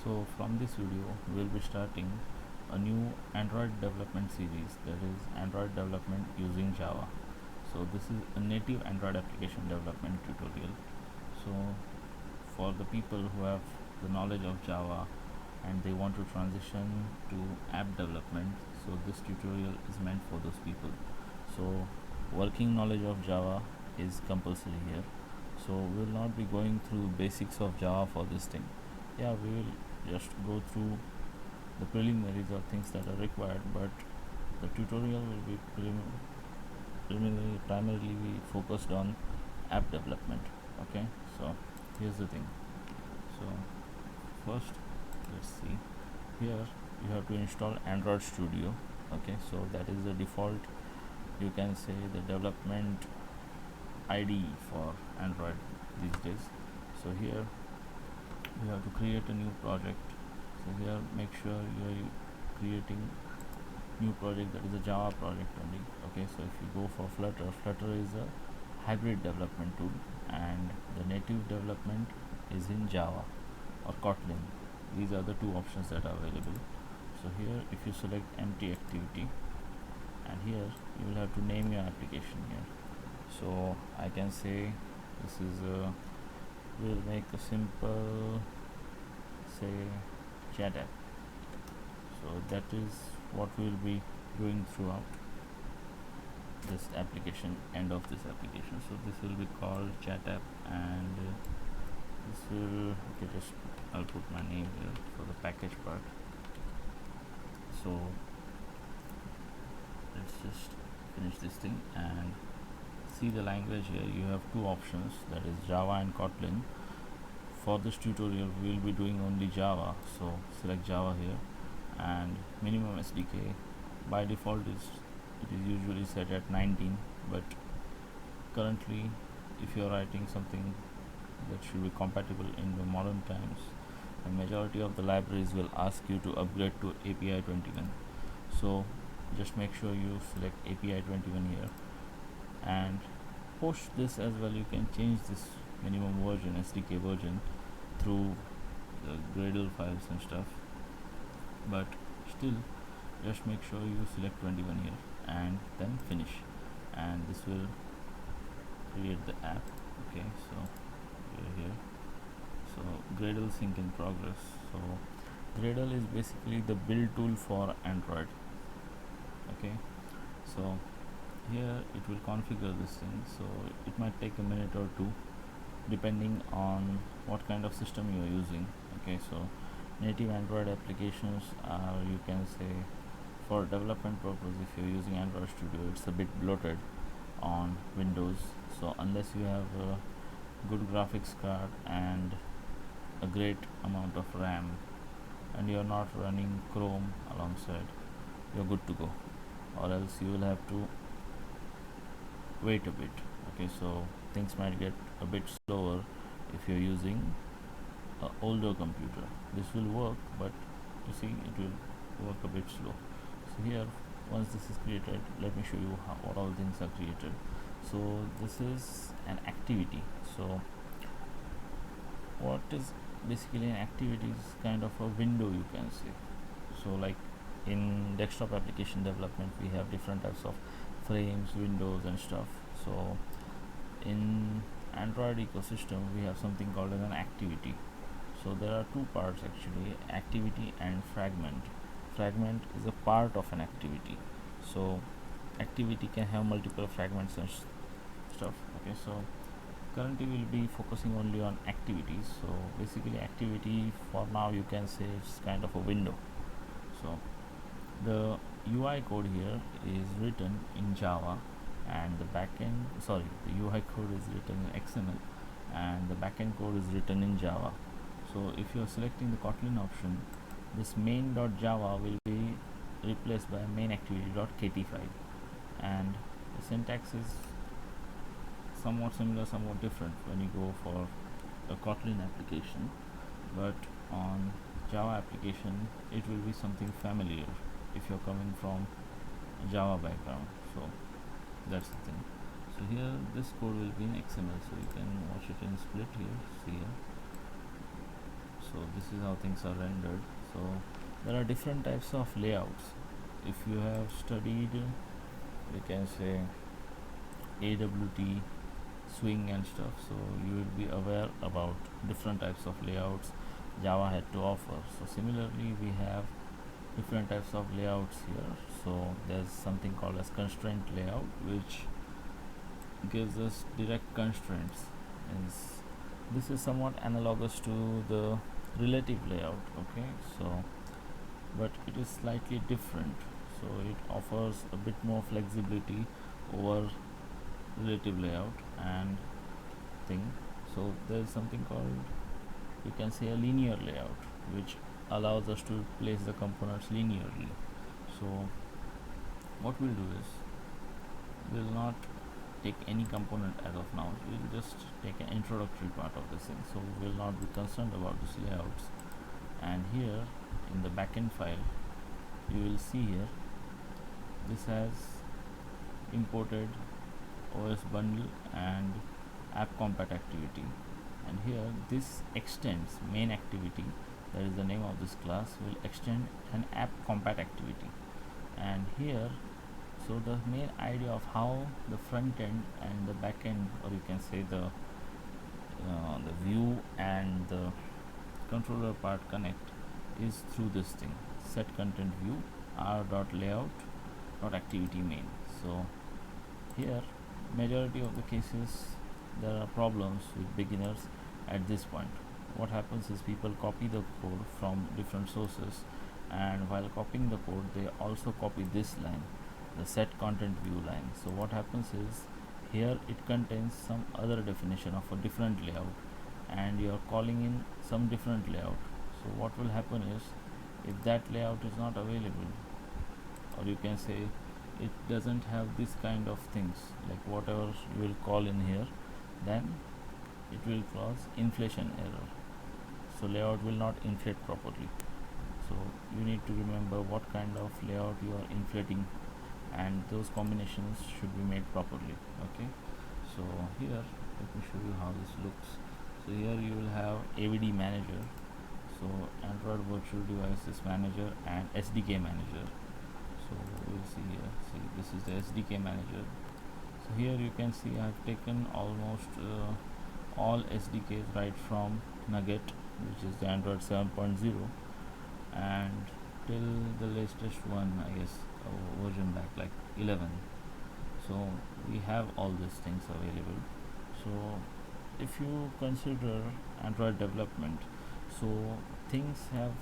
So from this video we'll be starting a new Android development series, that is Android development using Java. So this is a native Android application development tutorial. So for the people who have the knowledge of Java and they want to transition to app development, so this tutorial is meant for those people. So working knowledge of Java is compulsory here, so we'll not be going through basics of Java for this thing. Yeah, we will just go through the preliminaries or things that are required, but the tutorial will be primarily be focused on app development. Okay, so here's the thing. So first, let's see, here you have to install Android Studio. Okay, so that is the default, you can say, the development IDE for Android these days. So here you have to create a new project. So here make sure you are creating new project that is a Java project only. Okay, so if you go for Flutter is a hybrid development tool and the native development is in Java or Kotlin. These are the two options that are available. So here if you select empty activity, and here you will have to name your application here. So I can say this is we'll make a simple, say, chat app. So that is what we will be doing throughout this application, end of this application. So this will be called chat app, and this will, okay, just I'll put my name here for the package part. So let's just finish this thing and see the language here. You have two options, that is Java and Kotlin. For this tutorial we will be doing only Java, so select Java here, and minimum SDK by default it is usually set at 19, but currently if you are writing something that should be compatible in the modern times, the majority of the libraries will ask you to upgrade to API 21. So just make sure you select API 21 here, and post this as well. You can change this minimum version, SDK version, through the Gradle files and stuff, but still just make sure you select 21 here and then finish, and this will create the app. Okay, so we're here. So Gradle sync in progress. So Gradle is basically the build tool for Android. Okay, so here it will configure this thing, so it might take a minute or two depending on what kind of system you are using. Okay, so native Android applications are, you can say, for development purpose, if you're using Android Studio, it's a bit bloated on Windows. So unless you have a good graphics card and a great amount of RAM and you're not running Chrome alongside, you're good to go, or else you will have to wait a bit. Okay, so things might get a bit slower if you're using an older computer. This will work, but you see it will work a bit slow. So here, once this is created, let me show you how what all things are created. So this is an activity. So what is basically an activity is kind of a window, you can say. So like in desktop application development we have different types of frames, windows and stuff. So in Android ecosystem we have something called as an activity. So there are two parts actually, activity and fragment. Fragment is a part of an activity, so activity can have multiple fragments and stuff. Okay, so currently we'll be focusing only on activities. So basically activity for now you can say it's kind of a window. So the UI code here is written in Java, and the the UI code is written in XML and the backend code is written in Java. So if you are selecting the Kotlin option, this main.java will be replaced by main activity.kt file, and the syntax is somewhat similar, somewhat different when you go for a Kotlin application, but on Java application it will be something familiar if you're coming from a Java background. So that's the thing. So here this code will be in XML, so you can watch it in split here. See here. So this is how things are rendered. So there are different types of layouts. If you have studied, you can say AWT, swing and stuff, so you will be aware about different types of layouts Java had to offer. So similarly we have different types of layouts here. So there's something called as constraint layout, which gives us direct constraints. This is somewhat analogous to the relative layout, okay, so but it is slightly different. So it offers a bit more flexibility over relative layout and thing. So there is something called, you can say, a linear layout, which allows us to place the components linearly. So what we'll do is, we'll not take any component as of now, we'll just take an introductory part of this thing, so we will not be concerned about these layouts. And here in the backend file, you will see here, this has imported OS bundle and app compat activity, and here this extends main activity, that is the name of this class, will extend an app compat activity. And here, so the main idea of how the front end and the back end, or you can say the view and the controller part connect, is through this thing, set content view r.layout.activity main. So here majority of the cases there are problems with beginners at this point. What happens is, people copy the code from different sources, and while copying the code they also copy this line, the set content view line. So what happens is, here it contains some other definition of a different layout, and you are calling in some different layout. So what will happen is, if that layout is not available, or you can say it doesn't have this kind of things, like whatever you will call in here, then it will cause inflation error. So layout will not inflate properly. So you need to remember what kind of layout you are inflating, and those combinations should be made properly. Okay, so here let me show you how this looks. So here you will have Avd Manager, so Android Virtual Devices Manager and Sdk Manager. So we'll see here, see this is the Sdk Manager. So here you can see I have taken almost all SDKs right from Nugget, which is the Android 7.0, and till the latest one, I guess, version back like 11. So we have all these things available. So if you consider Android development, so things have,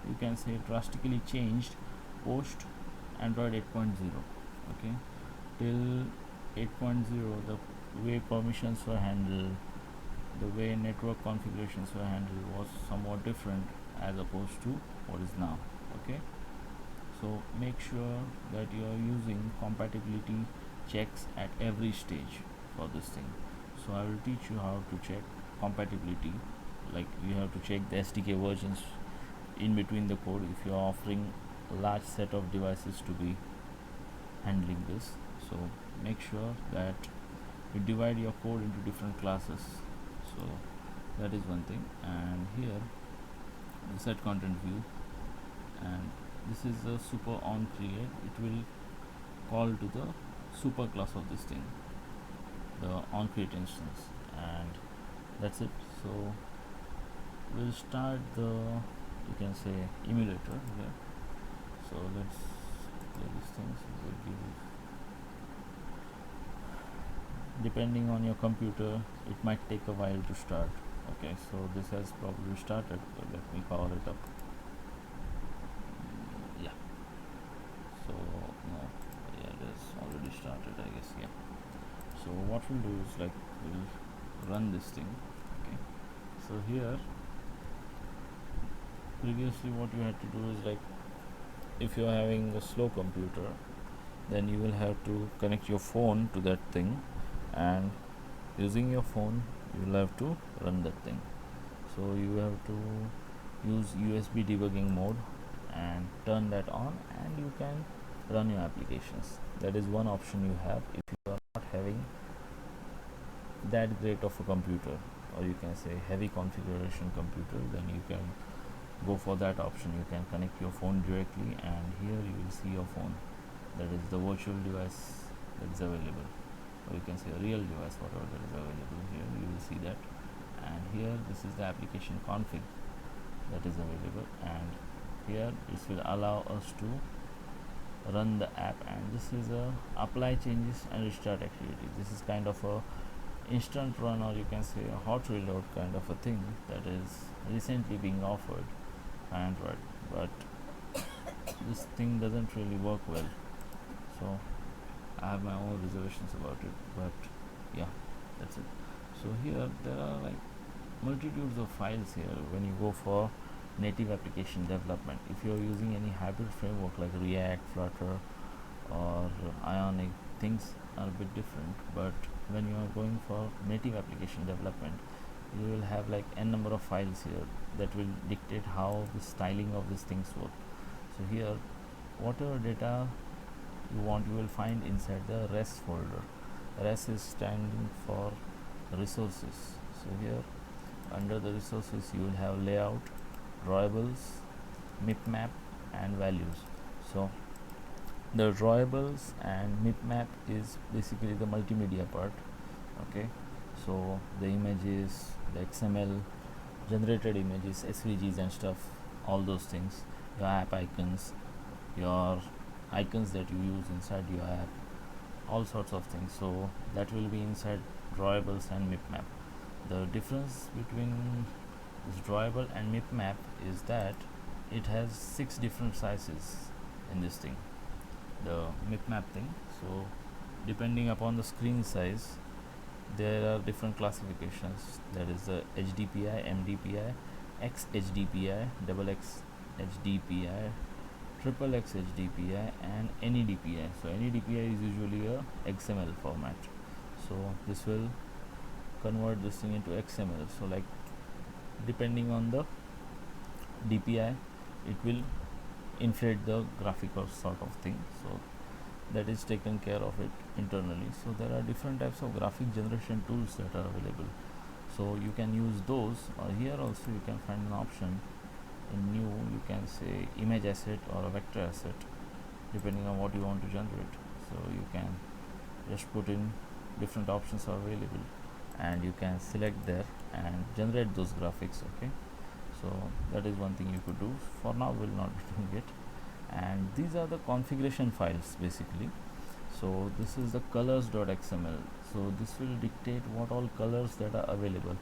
you can say, drastically changed post Android 8.0. okay, till 8.0 the way permissions were handled, the way network configurations were handled was somewhat different as opposed to what is now. Okay, so make sure that you are using compatibility checks at every stage for this thing. So I will teach you how to check compatibility, like you have to check the SDK versions in between the code if you are offering a large set of devices to be handling this. So make sure that you divide your code into different classes. So that is one thing. And here the set content view, and this is the super on create, it will call to the super class of this thing, the on create instance, and that's it. So we'll start the, you can say, emulator here. So let's play these things. We'll give it, depending on your computer it might take a while to start. Okay, so this has probably started, so let me power it up. Yeah, so no, yeah, it has already started, I guess. Yeah, so what we'll do is, like, we'll run this thing. Okay, so here previously what you had to do is, like, if you're having a slow computer, then you will have to connect your phone to that thing, and using your phone you will have to run that thing. So you have to use USB debugging mode and turn that on, and you can run your applications. That is one option you have if you are not having that great of a computer. or you can say heavy configuration computer, then you can go for that option. You can connect your phone directly, and here you will see your phone, that is the virtual device that is available, or you can say a real device, whatever that is available. Here you will see that, and here this is the application config that is available, and here this will allow us to run the app, and this is a apply changes and restart activity. This is kind of a instant run, or you can say a hot reload kind of a thing that is recently being offered by Android, but this thing doesn't really work well, so I have my own reservations about it. But yeah, that's it. So here there are like multitudes of files here when you go for native application development. If you're using any hybrid framework like React, Flutter, or Ionic, things are a bit different, but when you are going for native application development, you will have like n number of files here that will dictate how the styling of these things work. So here, whatever data you want, you will find inside the res folder. Res is standing for resources. So here under the resources you will have layout, drawables, mipmap, and values. So the drawables and mipmap is basically the multimedia part. Okay, so the images, the XML generated images, SVGs and stuff, all those things, your app icons, your icons that you use inside your app, all sorts of things. So that will be inside drawables and mipmap. The difference between this drawable and mipmap is that it has 6 different sizes in this thing, the mipmap thing. So depending upon the screen size, there are different classifications. That is the HDPI, MDPI, XHDPI, XX HDPI, XXX HDPI, and NEDPI. So NEDPI is usually a XML format. So this will convert this thing into XML. So like depending on the DPI, it will inflate the graphic or sort of thing. So that is taken care of it internally. So there are different types of graphic generation tools that are available, so you can use those. Or here also you can find an option in new, you can say image asset or a vector asset, depending on what you want to generate. So you can just put in different options are available, and you can select there and generate those graphics. Okay, so that is one thing you could do. For now we'll not be doing it. And these are the configuration files basically. So this is the colors.xml. So this will dictate what all colors that are available.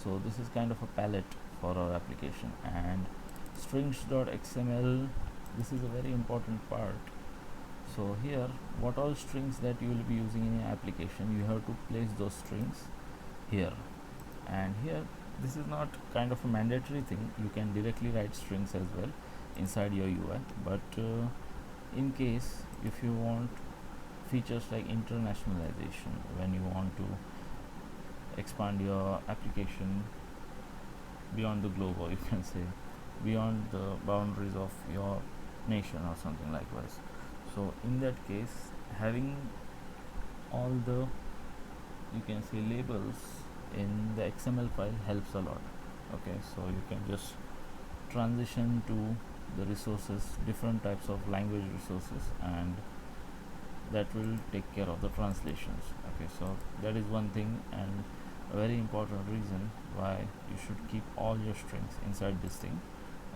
So this is kind of a palette for our application. And strings.xml, this is a very important part. So here, what all strings that you will be using in your application, you have to place those strings here. And here, this is not kind of a mandatory thing. You can directly write strings as well inside your UI, but in case if you want features like internationalization, when you want to expand your application beyond the globe, or you can say beyond the boundaries of your nation or something likewise, so in that case having all the, you can say, labels in the XML file helps a lot. Okay, so you can just transition to the resources, different types of language resources, and that will take care of the translations. Okay, so that is one thing, and a very important reason why you should keep all your strings inside this thing.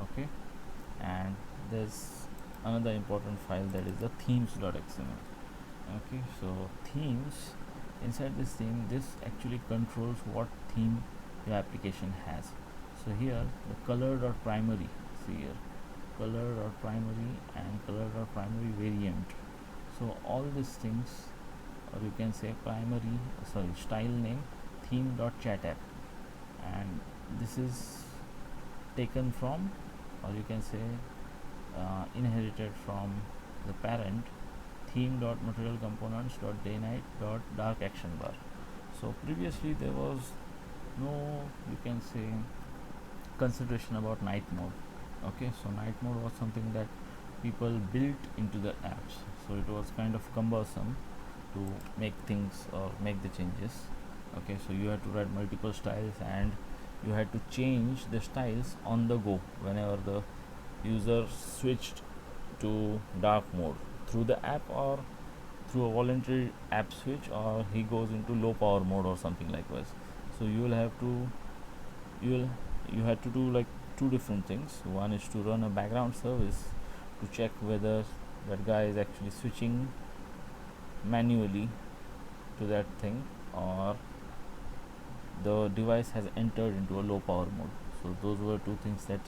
Okay, and there's another important file, that is the themes.xml. Okay, so themes, inside this theme, this actually controls what theme your application has. So here the color.primary, see here, color.primary and color.primary variant. So all these things, or you can say primary, style name theme.chat-app, and this is taken from, or you can say inherited from the parent theme.materialcomponents.daynight.dark-action-bar. So previously there was no, you can say, consideration about night mode. Okay, so night mode was something that people built into the apps, so it was kind of cumbersome to make things or make the changes. Okay, so you had to write multiple styles, and you had to change the styles on the go whenever the user switched to dark mode through the app, or through a voluntary app switch, or he goes into low power mode or something like this. So you will have to you had to do like two different things. One is to run a background service to check whether that guy is actually switching manually to that thing, or the device has entered into a low power mode. So those were two things that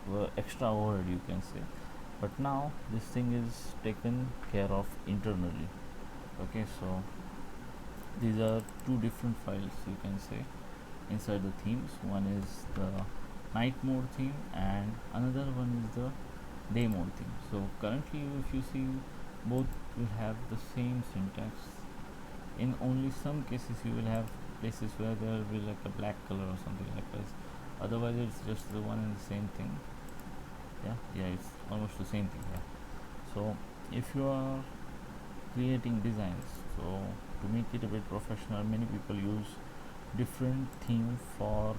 were extra overhead, you can say. But now this thing is taken care of internally. Okay, so these are two different files, you can say, inside the themes. One is the night mode theme, and another one is the day mode theme. So currently, if you see, both will have the same syntax. In only some cases you will have places where there will be like a black color or something like this. Otherwise it's just the one and the same thing. Yeah, it's almost the same thing. Yeah. So if you are creating designs, so to make it a bit professional, many people use different theme for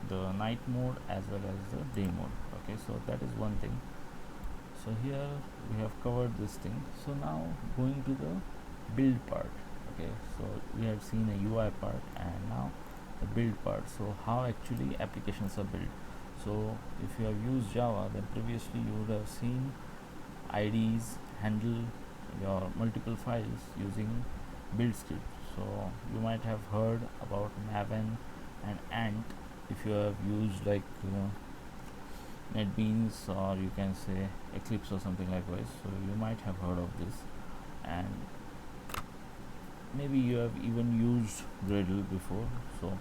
the night mode as well as the day mode. Okay, so that is one thing. So here we have covered this thing. So now going to the build part. Okay, so we had seen a UI part and now the build part. So how actually applications are built. So if you have used Java, then previously you would have seen IDs handle your multiple files using build script. So you might have heard about Maven and Ant if you have used like NetBeans, or you can say Eclipse or something like this. So you might have heard of this, and maybe you have even used Gradle before, so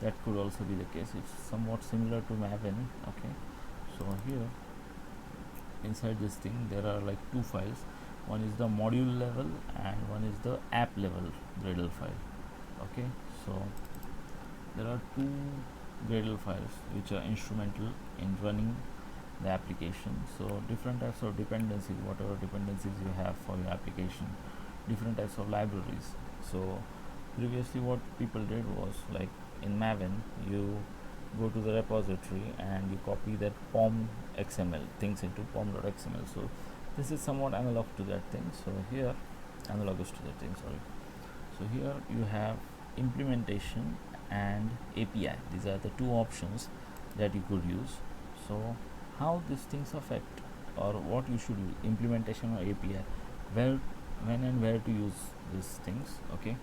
that could also be the case. It's somewhat similar to Maven. Okay, so here inside this thing there are like two files. One is the module level and one is the app level Gradle file. Okay, so there are two Gradle files which are instrumental in running the application. So different types of dependencies, whatever dependencies you have for your application, different types of libraries. So previously what people did was, like in Maven, you go to the repository and you copy that pom XML things into pom.xml. So this is somewhat analog to that thing. So here analogous to that thing, sorry. So here you have implementation and API. These are the two options that you could use. So how these things affect, or what you should use, implementation or API, where, when and where to use these things. Okay,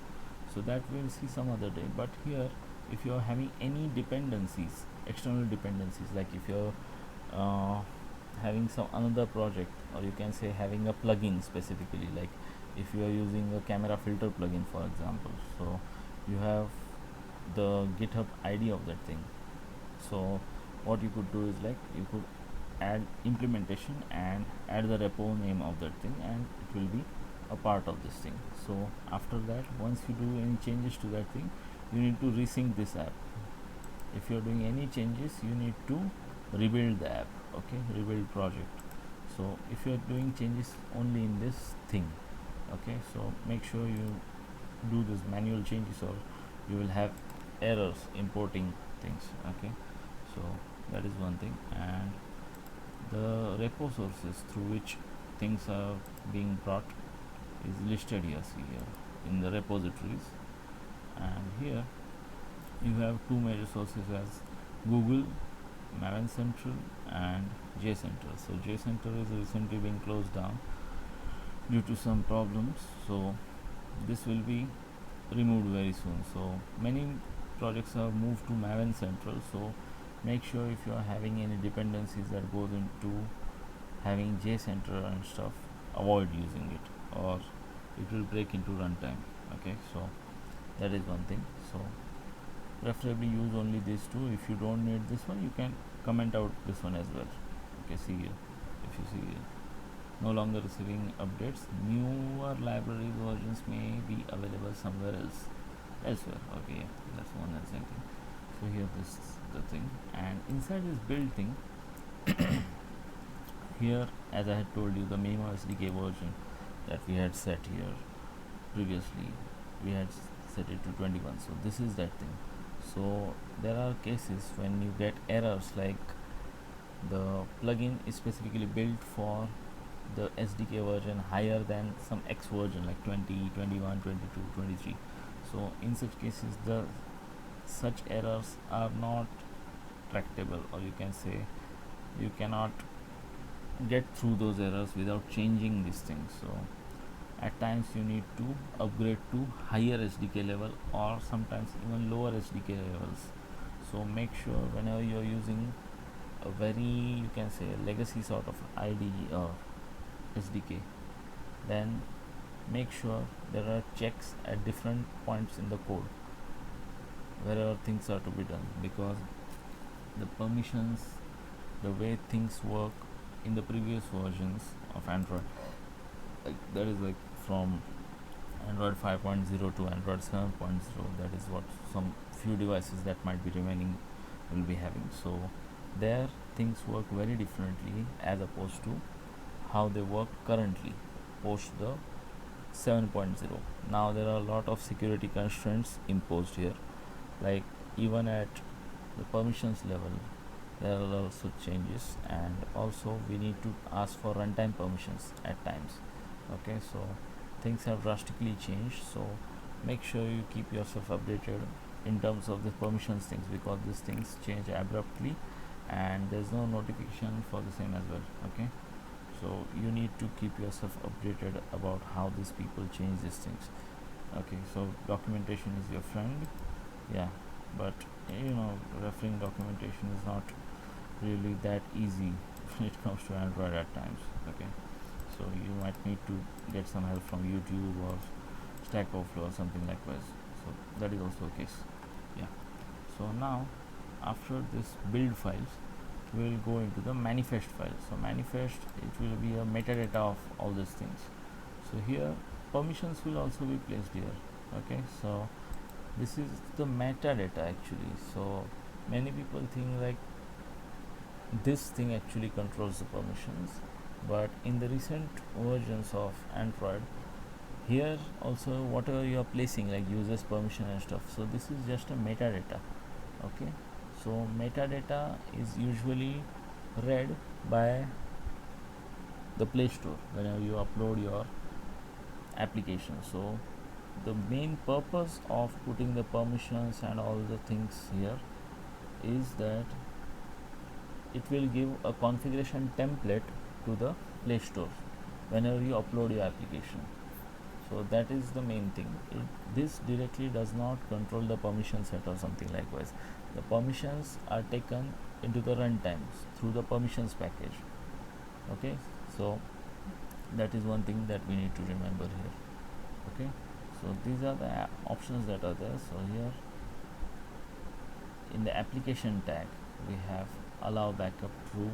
so that we'll see some other day. But here, if you're having any dependencies, external dependencies, like if you're having some another project, or you can say having a plugin specifically, like if you are using a camera filter plugin, for example, so you have the GitHub ID of that thing. So what you could do is, like, you could add implementation and add the repo name of that thing, and it will be a part of this thing. So after that, once you do any changes to that thing, you need to resync this app. If you are doing any changes, you need to rebuild the app. Okay, rebuild project. So if you are doing changes only in this thing, okay, so make sure you do this manual changes, or you will have errors importing things. Okay, so that is one thing. And the repo sources through which things are being brought is listed here. See here in the repositories, and here you have two major sources as Google, Maven Central, and JCenter. So JCenter is recently being closed down due to some problems, so this will be removed very soon. So many projects have moved to Maven Central, so make sure if you are having any dependencies that goes into having JCenter and stuff, avoid using it, or it will break into runtime. Okay, so that is one thing. So preferably use only these two. If you don't need this one, you can comment out this one as well. Okay, see here, if you see here, no longer receiving updates, newer library versions may be available somewhere elsewhere. Okay, yeah, that's one and same thing. So here this is the thing, and inside this build thing here, as I had told you, the Memo SDK version that we had set here previously, we had set it to 21. So this is that thing. So there are cases when you get errors like the plugin is specifically built for the SDK version higher than some X version like 20, 21, 22, 23. So in such cases the such errors are not tractable, or you can say you cannot get through those errors without changing these things. So at times you need to upgrade to higher SDK level or sometimes even lower SDK levels. So make sure whenever you are using a very, you can say, legacy sort of IDE or SDK, then make sure there are checks at different points in the code wherever things are to be done, because the permissions, the way things work in the previous versions of Android, like that is like from Android 5.0 to Android 7.0, that is what some few devices that might be remaining will be having. So there things work very differently as opposed to how they work currently post the 7.0. Now there are a lot of security constraints imposed here, like even at the permissions level there are also changes, and also we need to ask for runtime permissions at times. Okay, so things have drastically changed, so make sure you keep yourself updated in terms of the permissions things, because these things change abruptly and there's no notification for the same as well. Okay, so you need to keep yourself updated about how these people change these things. Okay, so documentation is your friend, yeah, but you know, referring documentation is not really that easy when it comes to Android at times. Okay, so you might need to get some help from YouTube or Stack Overflow or something likewise. So that is also the case. Yeah, so now after this build files we will go into the manifest file. So manifest, it will be a metadata of all these things. So here permissions will also be placed here. Okay, so this is the metadata actually. So many people think like this thing actually controls the permissions, but in the recent versions of Android, here also whatever you are placing like users permission and stuff, so this is just a metadata. Okay, so metadata is usually read by the Play Store whenever you upload your application. So the main purpose of putting the permissions and all the things here is that it will give a configuration template to the Play Store whenever you upload your application. So that is the main thing. This directly does not control the permission set or something likewise. The permissions are taken into the runtimes through the permissions package. Okay, so that is one thing that we need to remember here. Okay, so these are the options that are there. So here in the application tag we have allow backup true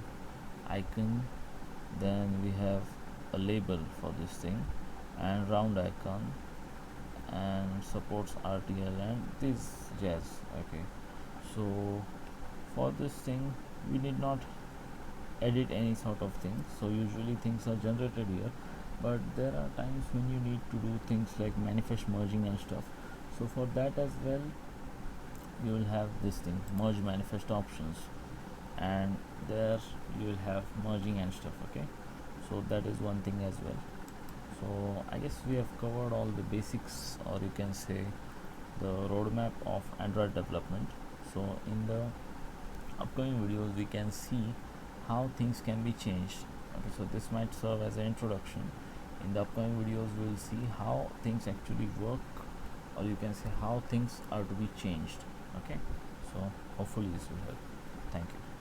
icon, then we have a label for this thing and round icon, and supports RTL and this jazz. Okay, so for this thing we need not edit any sort of thing, so usually things are generated here, but there are times when you need to do things like manifest merging and stuff. So for that as well you will have this thing, merge manifest options, and there you will have merging and stuff. Okay, so that is one thing as well. So I guess we have covered all the basics, or you can say the roadmap of Android development. So in the upcoming videos we can see how things can be changed. Okay, so this might serve as an introduction. In the upcoming videos we will see how things actually work, or you can say how things are to be changed. Okay, so hopefully this will help. Thank you.